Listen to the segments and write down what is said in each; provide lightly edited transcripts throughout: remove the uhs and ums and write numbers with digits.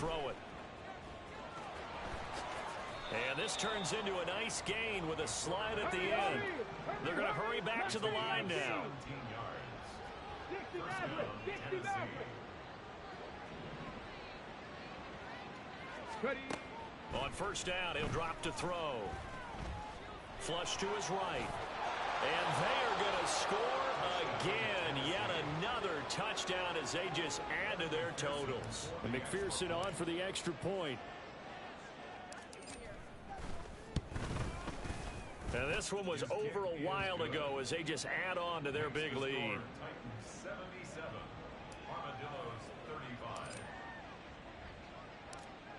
throw it. And this turns into a nice gain with a slide at the end. They're going to hurry back to the line now. On first down, he'll drop to throw. Flush to his right. And they are going to score again. Yet another touchdown as they just add to their totals. And McPherson on for the extra point. And this one was over a while ago as they just add on to their big lead.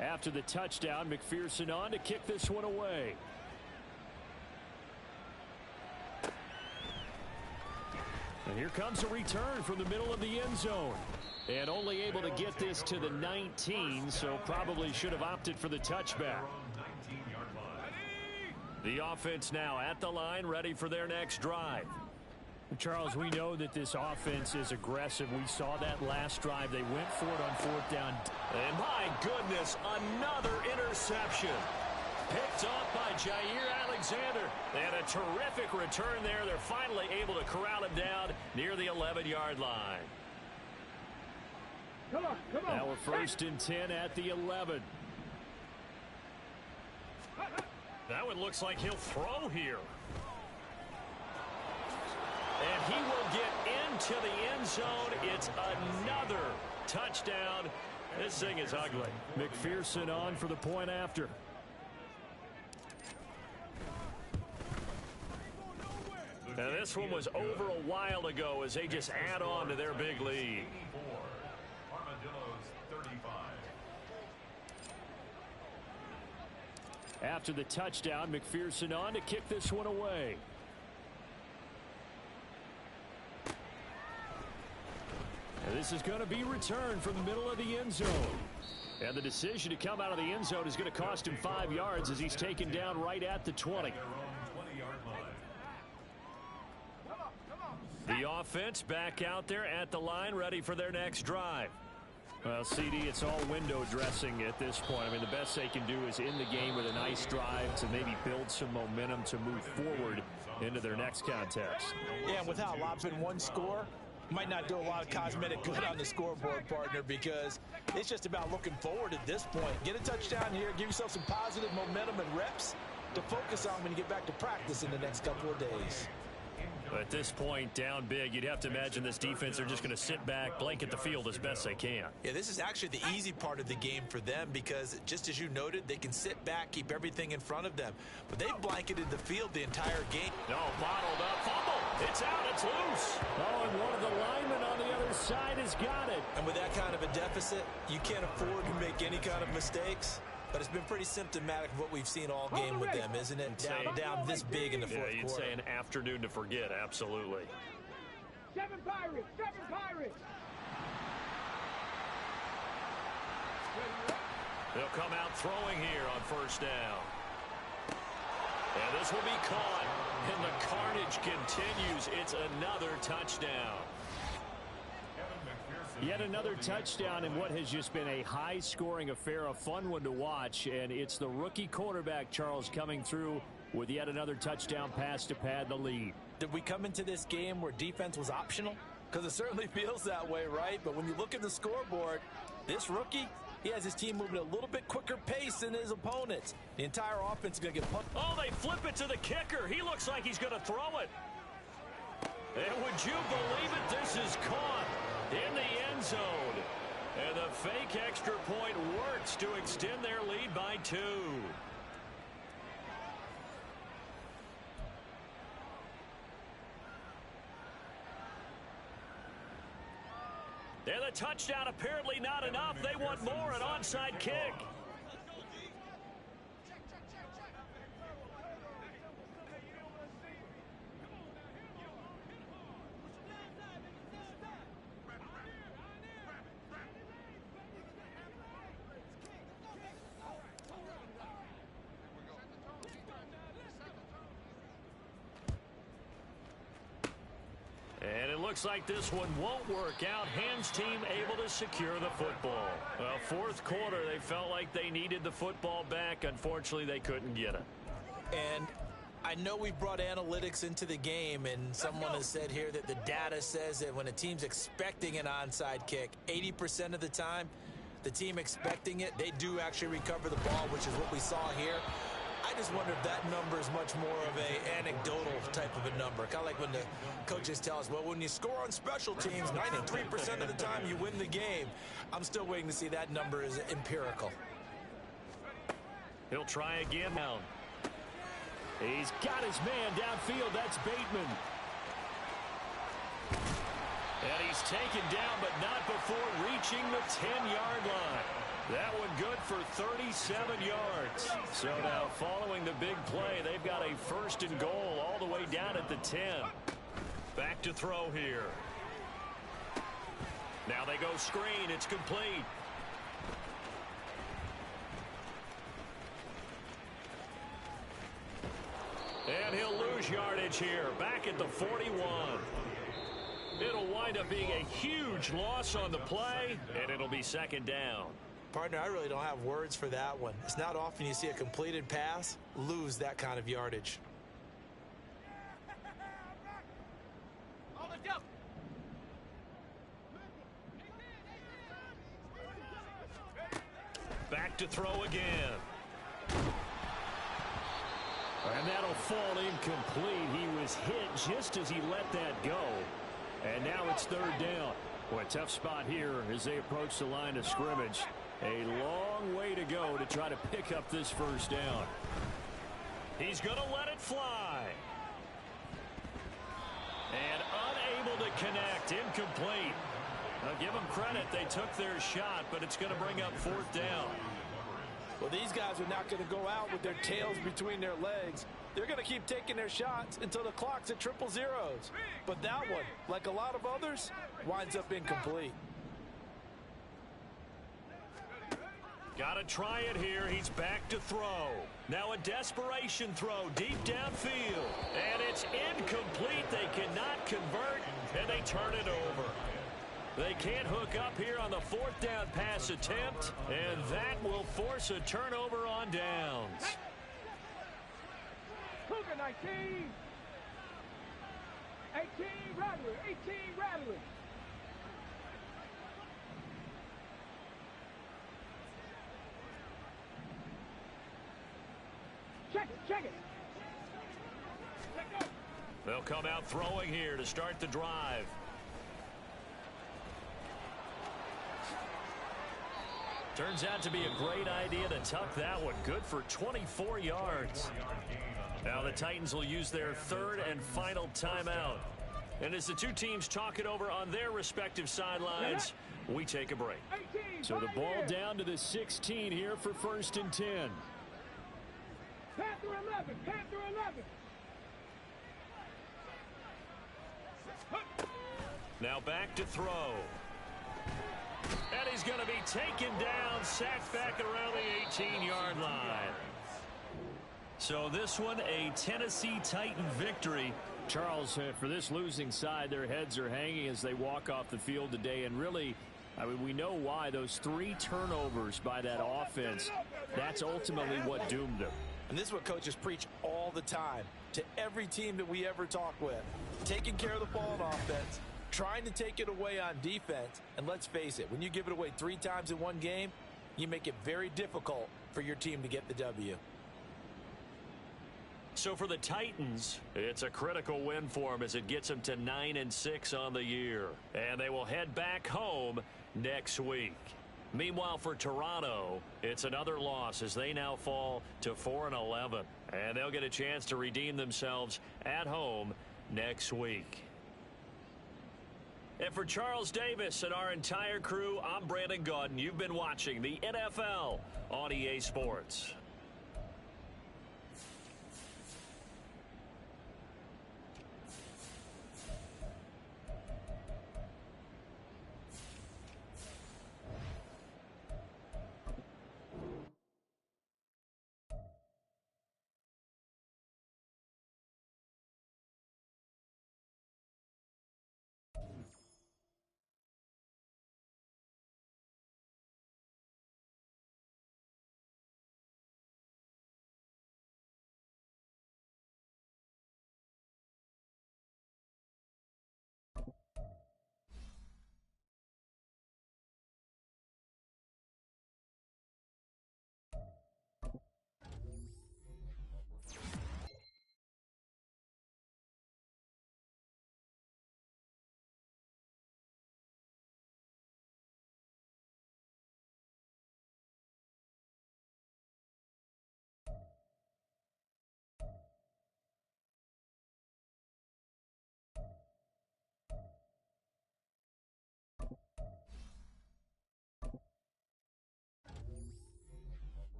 After the touchdown, McPherson on to kick this one away. And here comes a return from the middle of the end zone. And only able to get this to the 19, so probably should have opted for the touchback. The offense now at the line, ready for their next drive. Charles, we know that this offense is aggressive. We saw that last drive. They went for it on fourth down. And my goodness, another interception. Picked off by Jair Alexander. And a terrific return there. They're finally able to corral him down near the 11-yard line. Come on. Now we're first and 10 at the 11. That one looks like he'll throw here. And he will get into the end zone. It's another touchdown. This thing is ugly. McPherson on for the point after. Now this one was over a while ago as they just add on to their big lead. After the touchdown, McPherson on to kick this one away. And this is going to be returned from the middle of the end zone. And the decision to come out of the end zone is going to cost him 5 yards as he's taken down right at the 20. The offense back out there at the line, ready for their next drive. Well, CD, it's all window dressing at this point. I mean, the best they can do is end the game with a nice drive to maybe build some momentum to move forward into their next contest. Yeah, and with how Lop's been one score, might not do a lot of cosmetic good on the scoreboard, partner, because it's just about looking forward at this point. Get a touchdown here, give yourself some positive momentum and reps to focus on when you get back to practice in the next couple of days. At this point, down big, you'd have to imagine this defense are just going to sit back, blanket the field as best they can. Yeah, this is actually the easy part of the game for them because, just as you noted, they can sit back, keep everything in front of them. But they've blanketed the field the entire game. No, bottled up, fumble. It's out, it's loose. Oh, and one of the linemen on the other side has got it. And with that kind of a deficit, you can't afford to make any kind of mistakes. But it's been pretty symptomatic of what we've seen all game with them, isn't it? Down this big in the fourth quarter. Yeah, you'd say an afternoon to forget, absolutely. 7 Pirates! 7 Pirates! They'll come out throwing here on first down. And this will be caught, and the carnage continues. It's another touchdown. Yet another touchdown in what has just been a high-scoring affair, a fun one to watch, and it's the rookie quarterback, Charles, coming through with yet another touchdown pass to pad the lead. Did we come into this game where defense was optional? Because it certainly feels that way, right? But when you look at the scoreboard, this rookie, he has his team moving at a little bit quicker pace than his opponents. The entire offense is going to get pumped. Oh, they flip it to the kicker. He looks like he's going to throw it. And would you believe it? This is caught in the end zone. And the fake extra point works to extend their lead by 2. And the touchdown apparently not enough. They want more, an onside kick. looks like this one won't work out. Hans team able to secure the football. Well, fourth quarter, they felt like they needed the football back. Unfortunately, they couldn't get it. And I know we brought analytics into the game, and someone has said here that the data says that when a team's expecting an onside kick, 80% of the time, the team expecting it, they do actually recover the ball, which is what we saw here. I just wonder if that number is much more of a anecdotal type of a number. Kind of like when the coaches tell us, well, when you score on special teams, 93% of the time you win the game. I'm still waiting to see that number is empirical. He'll try again now. He's got his man downfield. That's Bateman. And he's taken down, but not before reaching the 10-yard line. That one good for 37 yards. So now following the big play, they've got a first and goal all the way down at the 10. Back to throw here. Now they go screen. It's complete. And he'll lose yardage here. Back at the 41. It'll wind up being a huge loss on the play, and it'll be second down. Partner, I really don't have words for that one. It's not often you see a completed pass lose that kind of yardage. Back to throw again. And that'll fall incomplete. He was hit just as he let that go. And now it's third down. Boy, a tough spot here as they approach the line of scrimmage. A long way to go to try to pick up this first down. He's going to let it fly. And unable to connect. Incomplete. Now give them credit. They took their shot, but it's going to bring up fourth down. Well, these guys are not going to go out with their tails between their legs. They're going to keep taking their shots until the clock's at triple zeros. But that one, like a lot of others, winds up incomplete. Got to try it here. He's back to throw. Now a desperation throw deep downfield. And it's incomplete. They cannot convert, and they turn it over. They can't hook up here on the fourth down pass attempt, and that will force a turnover on downs. Cougar 19. 18 Rattler. 18 Rattler. Check it, check it. They'll come out throwing here to start the drive. Turns out to be a great idea to tuck that one. Good for 24 yards. Now the Titans will use their third and final timeout. And as the two teams talk it over on their respective sidelines, we take a break. So the ball down to the 16 here for first and 10. Panther 11. Panther 11. Now back to throw. And he's going to be taken down, sacked back around the 18-yard line. So this one, a Tennessee Titan victory. Charles, for this losing side, their heads are hanging as they walk off the field today. And really, I mean, we know why. Those 3 turnovers by that offense, that's ultimately what doomed them. And this is what coaches preach all the time to every team that we ever talk with. Taking care of the ball on offense, trying to take it away on defense. And let's face it, when you give it away 3 times in one game, you make it very difficult for your team to get the W. So for the Titans, it's a critical win for them as it gets them to 9-6 on the year. And they will head back home next week. Meanwhile, for Toronto, it's another loss as they now fall to 4-11. And they'll get a chance to redeem themselves at home next week. And for Charles Davis and our entire crew, I'm Brandon Gaudin. You've been watching the NFL on EA Sports.